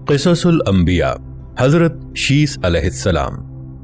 قصص الانبیاء حضرت شیس علیہ السلام۔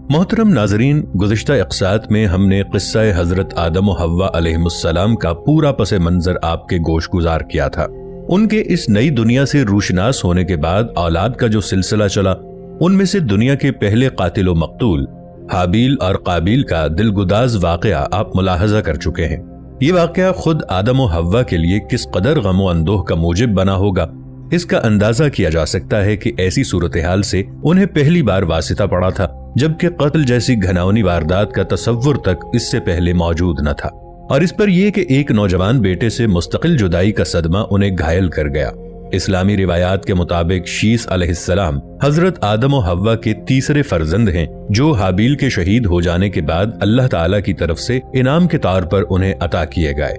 محترم ناظرین، گزشتہ اقساط میں ہم نے قصہ حضرت آدم و حوا علیہ السلام کا پورا پس منظر آپ کے گوش گزار کیا تھا۔ ان کے اس نئی دنیا سے روشناس ہونے کے بعد اولاد کا جو سلسلہ چلا، ان میں سے دنیا کے پہلے قاتل و مقتول حابیل اور قابیل کا دلگداز واقعہ آپ ملاحظہ کر چکے ہیں۔ یہ واقعہ خود آدم و حوا کے لیے کس قدر غم و اندوہ کا موجب بنا ہوگا، اس کا اندازہ کیا جا سکتا ہے کہ ایسی صورتحال سے انہیں پہلی بار واسطہ پڑا تھا، جبکہ قتل جیسی گھناؤنی واردات کا تصور تک اس سے پہلے موجود نہ تھا، اور اس پر یہ کہ ایک نوجوان بیٹے سے مستقل جدائی کا صدمہ انہیں گھائل کر گیا۔ اسلامی روایات کے مطابق شیس علیہ السلام حضرت آدم و حوا کے تیسرے فرزند ہیں، جو حابیل کے شہید ہو جانے کے بعد اللہ تعالی کی طرف سے انعام کے طور پر انہیں عطا کیے گئے۔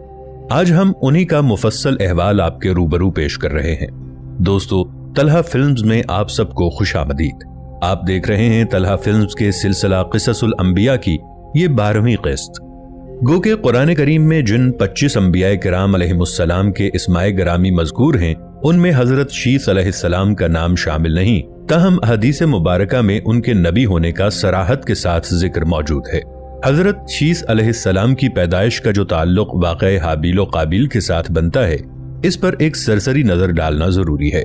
آج ہم انہی کا مفصل احوال آپ کے روبرو پیش کر رہے ہیں۔ دوستو، طلحہ فلمز میں آپ سب کو خوش آمدید۔ آپ دیکھ رہے ہیں طلحہ فلمز کے سلسلہ قصص الانبیاء کی یہ 12ویں قسط۔ گو کہ قرآن کریم میں جن 25 انبیاء کرام علیہ السلام کے اسماء گرامی مذکور ہیں، ان میں حضرت شیس علیہ السلام کا نام شامل نہیں، تاہم حدیث مبارکہ میں ان کے نبی ہونے کا صراحت کے ساتھ ذکر موجود ہے۔ حضرت شیس علیہ السلام کی پیدائش کا جو تعلق واقعہ حابیل و قابیل کے ساتھ بنتا ہے، اس پر ایک سرسری نظر ڈالنا ضروری ہے۔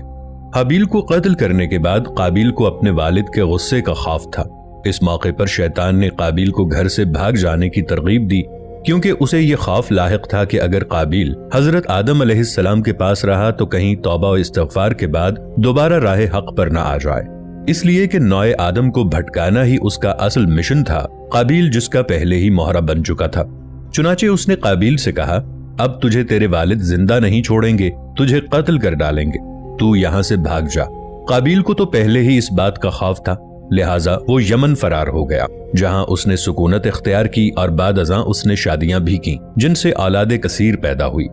حابیل کو قتل کرنے کے بعد قابیل کو اپنے والد کے غصے کا خوف تھا۔ اس موقع پر شیطان نے قابیل کو گھر سے بھاگ جانے کی ترغیب دی، کیونکہ اسے یہ خوف لاحق تھا کہ اگر قابیل حضرت آدم علیہ السلام کے پاس رہا تو کہیں توبہ و استغفار کے بعد دوبارہ راہ حق پر نہ آ جائے۔ اس لیے کہ نوع آدم کو بھٹکانا ہی اس کا اصل مشن تھا، قابیل جس کا پہلے ہی مہرہ بن چکا تھا۔ چنانچہ اس نے قابیل سے کہا، اب تجھے تیرے والد زندہ نہیں چھوڑیں گے، تجھے قتل کر ڈالیں گے، تو یہاں سے بھاگ جا۔ قابیل کو تو پہلے ہی اس بات کا خوف تھا، لہٰذا وہ یمن فرار ہو گیا، جہاں اس نے سکونت اختیار کی اور بعد ازاں اس نے شادیاں بھی کیں، جن سے اولاد کثیر پیدا ہوئی۔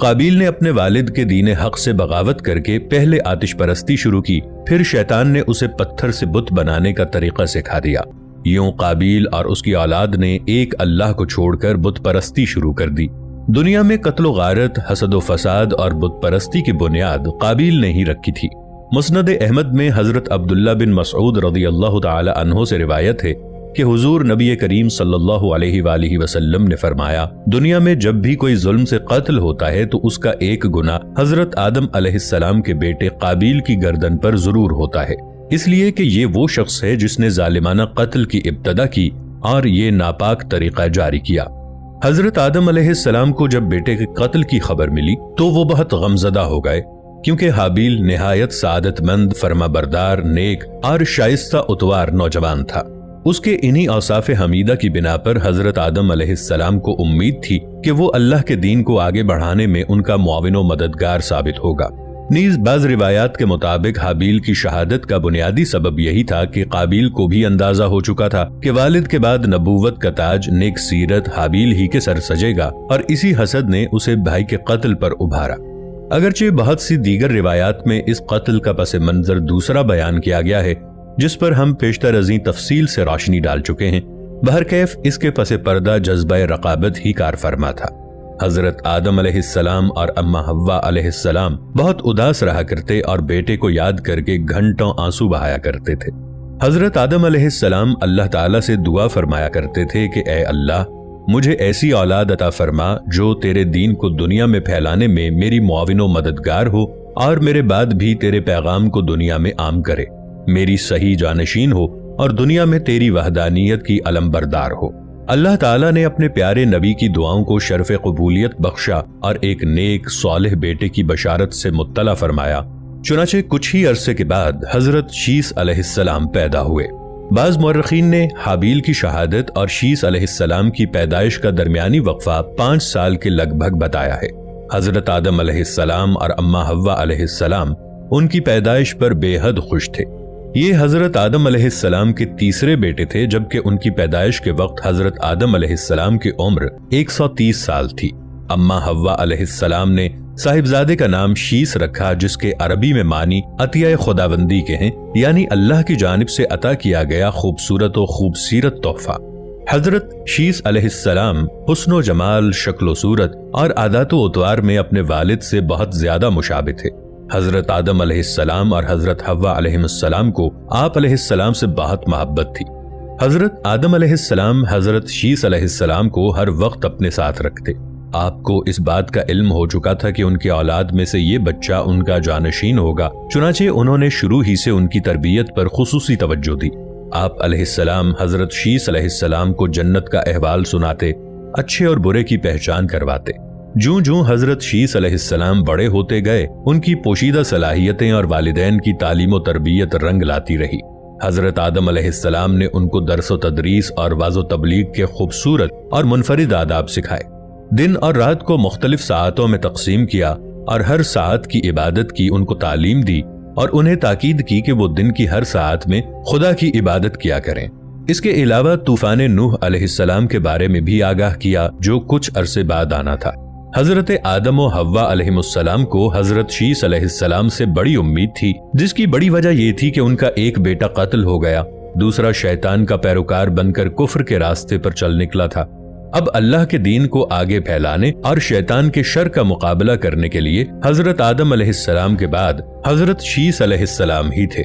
قابیل نے اپنے والد کے دین حق سے بغاوت کر کے پہلے آتش پرستی شروع کی، پھر شیطان نے اسے پتھر سے بت بنانے کا طریقہ سکھا دیا۔ یوں قابیل اور اس کی اولاد نے ایک اللہ کو چھوڑ کر بت پرستی شروع کر دی۔ دنیا میں قتل و غارت، حسد و فساد اور بت پرستی کی بنیاد قابیل نے ہی رکھی تھی۔ مسند احمد میں حضرت عبداللہ بن مسعود رضی اللہ تعالی عنہ سے روایت ہے کہ حضور نبی کریم صلی اللہ علیہ وآلہ وسلم نے فرمایا، دنیا میں جب بھی کوئی ظلم سے قتل ہوتا ہے تو اس کا ایک گناہ حضرت آدم علیہ السلام کے بیٹے قابیل کی گردن پر ضرور ہوتا ہے، اس لیے کہ یہ وہ شخص ہے جس نے ظالمانہ قتل کی ابتدا کی اور یہ ناپاک طریقہ جاری کیا۔ حضرت آدم علیہ السلام کو جب بیٹے کے قتل کی خبر ملی تو وہ بہت غمزدہ ہو گئے، کیونکہ حابیل نہایت سعادت مند، فرما بردار، نیک اور شائستہ اتوار نوجوان تھا۔ اس کے انہی اوصاف حمیدہ کی بنا پر حضرت آدم علیہ السلام کو امید تھی کہ وہ اللہ کے دین کو آگے بڑھانے میں ان کا معاون و مددگار ثابت ہوگا۔ نیز بعض روایات کے مطابق حابیل کی شہادت کا بنیادی سبب یہی تھا کہ قابیل کو بھی اندازہ ہو چکا تھا کہ والد کے بعد نبوت کا تاج نیک سیرت حابیل ہی کے سر سجے گا، اور اسی حسد نے اسے بھائی کے قتل پر ابھارا۔ اگرچہ بہت سی دیگر روایات میں اس قتل کا پس منظر دوسرا بیان کیا گیا ہے، جس پر ہم پیشتر ازیں تفصیل سے روشنی ڈال چکے ہیں۔ بہرکیف اس کے پس پردہ جذبہ رقابت ہی کار فرما تھا۔ حضرت آدم علیہ السلام اور اما حوا علیہ السلام بہت اداس رہا کرتے اور بیٹے کو یاد کر کے گھنٹوں آنسو بہایا کرتے تھے۔ حضرت آدم علیہ السلام اللہ تعالیٰ سے دعا فرمایا کرتے تھے کہ اے اللہ، مجھے ایسی اولاد عطا فرما جو تیرے دین کو دنیا میں پھیلانے میں میری معاون و مددگار ہو، اور میرے بعد بھی تیرے پیغام کو دنیا میں عام کرے، میری صحیح جانشین ہو اور دنیا میں تیری وحدانیت کی علم بردار ہو۔ اللہ تعالیٰ نے اپنے پیارے نبی کی دعاؤں کو شرف قبولیت بخشا اور ایک نیک صالح بیٹے کی بشارت سے مطلع فرمایا۔ چنانچہ کچھ ہی عرصے کے بعد حضرت شیس علیہ السلام پیدا ہوئے۔ بعض مورخین نے حابیل کی شہادت اور شیس علیہ السلام کی پیدائش کا درمیانی وقفہ 5 سال کے لگ بھگ بتایا ہے۔ حضرت آدم علیہ السلام اور اما حوا علیہ السلام ان کی پیدائش پر بے حد خوش تھے۔ یہ حضرت آدم علیہ السلام کے تیسرے بیٹے تھے، جبکہ ان کی پیدائش کے وقت حضرت آدم علیہ السلام کی عمر 130 سال تھی۔ اما حوا علیہ السلام نے صاحبزادے کا نام شیس رکھا، جس کے عربی میں معنی عطیہ خداوندی کے ہیں، یعنی اللہ کی جانب سے عطا کیا گیا خوبصورت و خوبصیرت تحفہ۔ حضرت شیس علیہ السلام حسن و جمال، شکل و صورت اور عادات و اطوار میں اپنے والد سے بہت زیادہ مشابہ تھے۔ حضرت آدم علیہ السلام اور حضرت حوا علیہ السلام کو آپ علیہ السلام سے بہت محبت تھی۔ حضرت آدم علیہ السلام حضرت شیس علیہ السلام کو ہر وقت اپنے ساتھ رکھتے۔ آپ کو اس بات کا علم ہو چکا تھا کہ ان کی اولاد میں سے یہ بچہ ان کا جانشین ہوگا، چنانچہ انہوں نے شروع ہی سے ان کی تربیت پر خصوصی توجہ دی۔ آپ علیہ السلام حضرت شیس علیہ السلام کو جنت کا احوال سناتے، اچھے اور برے کی پہچان کرواتے۔ جوں جوں حضرت شیس علیہ السلام بڑے ہوتے گئے، ان کی پوشیدہ صلاحیتیں اور والدین کی تعلیم و تربیت رنگ لاتی رہی۔ حضرت آدم علیہ السلام نے ان کو درس و تدریس اور واعظ و تبلیغ کے خوبصورت اور منفرد آداب سکھائے۔ دن اور رات کو مختلف ساعتوں میں تقسیم کیا اور ہر ساعت کی عبادت کی ان کو تعلیم دی، اور انہیں تاکید کی کہ وہ دن کی ہر ساعت میں خدا کی عبادت کیا کریں۔ اس کے علاوہ طوفان نوح علیہ السلام کے بارے میں بھی آگاہ کیا، جو کچھ عرصے بعد آنا تھا۔ حضرت آدم و حوا علیہ السلام کو حضرت شیس علیہ السلام سے بڑی امید تھی، جس کی بڑی وجہ یہ تھی کہ ان کا ایک بیٹا قتل ہو گیا، دوسرا شیطان کا پیروکار بن کر کفر کے راستے پر چل نکلا تھا۔ اب اللہ کے دین کو آگے پھیلانے اور شیطان کے شر کا مقابلہ کرنے کے لیے حضرت آدم علیہ السلام کے بعد حضرت شیس علیہ السلام ہی تھے۔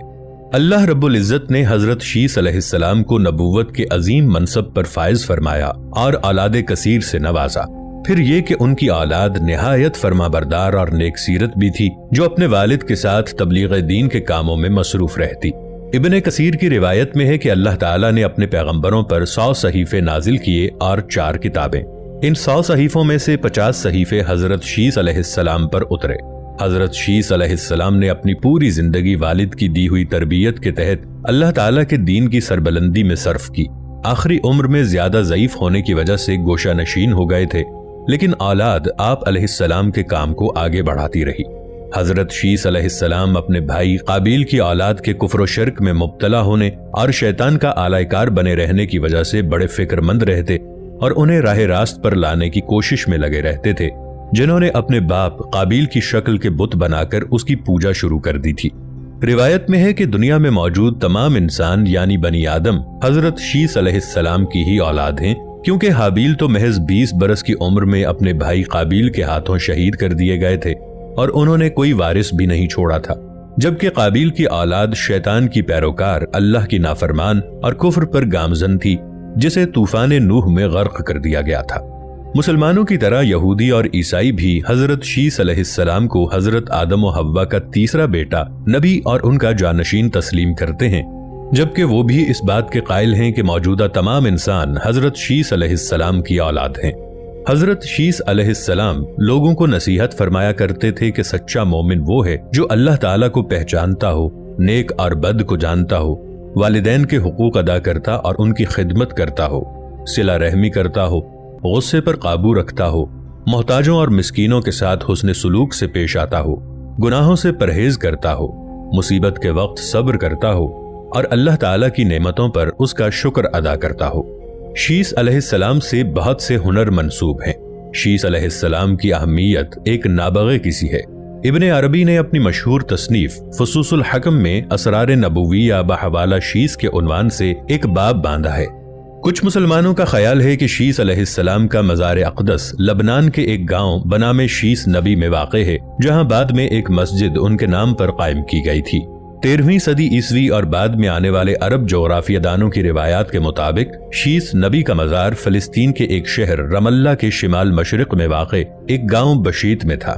اللہ رب العزت نے حضرت شیس علیہ السلام کو نبوت کے عظیم منصب پر فائز فرمایا اور اولاد کثیر سے نوازا۔ پھر یہ کہ ان کی اولاد نہایت فرما بردار اور نیک سیرت بھی تھی، جو اپنے والد کے ساتھ تبلیغ دین کے کاموں میں مصروف رہتی۔ ابن کثیر کی روایت میں ہے کہ اللہ تعالیٰ نے اپنے پیغمبروں پر 100 صحیفے نازل کیے اور 4 کتابیں۔ ان 100 صحیفوں میں سے 50 صحیفے حضرت شیس علیہ السلام پر اترے۔ حضرت شیس علیہ السلام نے اپنی پوری زندگی والد کی دی ہوئی تربیت کے تحت اللہ تعالیٰ کے دین کی سربلندی میں صرف کی۔ آخری عمر میں زیادہ ضعیف ہونے کی وجہ سے گوشہ نشین ہو گئے تھے، لیکن اولاد آپ علیہ السلام کے کام کو آگے بڑھاتی رہی۔ حضرت شیس علیہ السلام اپنے بھائی قابیل کی اولاد کے کفر و شرک میں مبتلا ہونے اور شیطان کا آلہ کار بنے رہنے کی وجہ سے بڑے فکر مند رہتے اور انہیں راہ راست پر لانے کی کوشش میں لگے رہتے تھے، جنہوں نے اپنے باپ قابیل کی شکل کے بت بنا کر اس کی پوجا شروع کر دی تھی۔ روایت میں ہے کہ دنیا میں موجود تمام انسان یعنی بنی آدم حضرت شیس علیہ السلام کی ہی اولاد ہیں، کیونکہ حابیل تو محض 20 برس کی عمر میں اپنے بھائی قابیل کے ہاتھوں شہید کر دیے گئے تھے اور انہوں نے کوئی وارث بھی نہیں چھوڑا تھا، جبکہ قابیل کی اولاد شیطان کی پیروکار، اللہ کی نافرمان اور کفر پر گامزن تھی، جسے طوفان نوح میں غرق کر دیا گیا تھا۔ مسلمانوں کی طرح یہودی اور عیسائی بھی حضرت شیس علیہ السلام کو حضرت آدم و حوا کا تیسرا بیٹا، نبی اور ان کا جانشین تسلیم کرتے ہیں، جبکہ وہ بھی اس بات کے قائل ہیں کہ موجودہ تمام انسان حضرت شیس علیہ السلام کی اولاد ہیں۔ حضرت شیس علیہ السلام لوگوں کو نصیحت فرمایا کرتے تھے کہ سچا مومن وہ ہے جو اللہ تعالیٰ کو پہچانتا ہو، نیک اور بد کو جانتا ہو، والدین کے حقوق ادا کرتا اور ان کی خدمت کرتا ہو، صلہ رحمی کرتا ہو، غصے پر قابو رکھتا ہو، محتاجوں اور مسکینوں کے ساتھ حسن سلوک سے پیش آتا ہو، گناہوں سے پرہیز کرتا ہو، مصیبت کے وقت صبر کرتا ہو اور اللہ تعالیٰ کی نعمتوں پر اس کا شکر ادا کرتا ہو۔ شیس علیہ السلام سے بہت سے ہنر منسوب ہیں۔ شیس علیہ السلام کی اہمیت ایک نابغے کی سی ہے۔ ابن عربی نے اپنی مشہور تصنیف فصوص الحکم میں اسرار نبویہ بحوالہ شیس کے عنوان سے ایک باب باندھا ہے۔ کچھ مسلمانوں کا خیال ہے کہ شیس علیہ السلام کا مزار اقدس لبنان کے ایک گاؤں بنام شیس نبی میں واقع ہے، جہاں بعد میں ایک مسجد ان کے نام پر قائم کی گئی تھی۔ 13ویں صدی عیسوی اور بعد میں آنے والے عرب جغرافیہ دانوں کی روایات کے مطابق شیس نبی کا مزار فلسطین کے ایک شہر رم اللہ کے شمال مشرق میں واقع ایک گاؤں بشیت میں تھا۔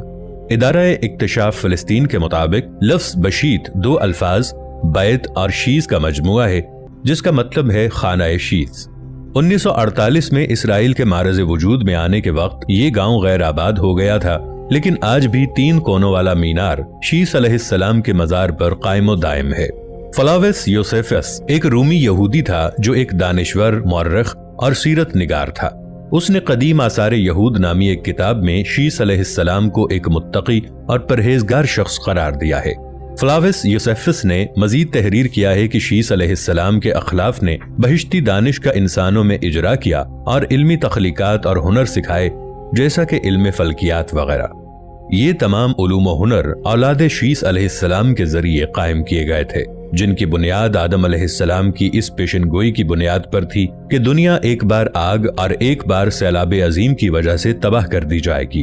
ادارہ اکتشاف فلسطین کے مطابق لفظ بشیت 2 الفاظ بیت اور شیس کا مجموعہ ہے، جس کا مطلب ہے خانہ شیس۔ 1948 میں اسرائیل کے معرض وجود میں آنے کے وقت یہ گاؤں غیر آباد ہو گیا تھا، لیکن آج بھی 3 کونوں والا مینار شیس علیہ السلام کے مزار پر قائم و دائم ہے۔ فلاوس یوسیفس ایک رومی یہودی تھا جو ایک دانشور، مورخ اور سیرت نگار تھا۔ اس نے قدیم آثار یہود نامی ایک کتاب میں شیس علیہ السلام کو ایک متقی اور پرہیزگار شخص قرار دیا ہے۔ فلاوس یوسیفس نے مزید تحریر کیا ہے کہ شیس علیہ السلام کے اخلاف نے بہشتی دانش کا انسانوں میں اجرا کیا اور علمی تخلیقات اور ہنر سکھائے، جیسا کہ علم فلکیات وغیرہ۔ یہ تمام علوم و ہنر اولاد شیس علیہ السلام کے ذریعے قائم کیے گئے تھے، جن کی بنیاد آدم علیہ السلام کی اس پیشن گوئی کی بنیاد پر تھی کہ دنیا ایک بار آگ اور ایک بار سیلاب عظیم کی وجہ سے تباہ کر دی جائے گی۔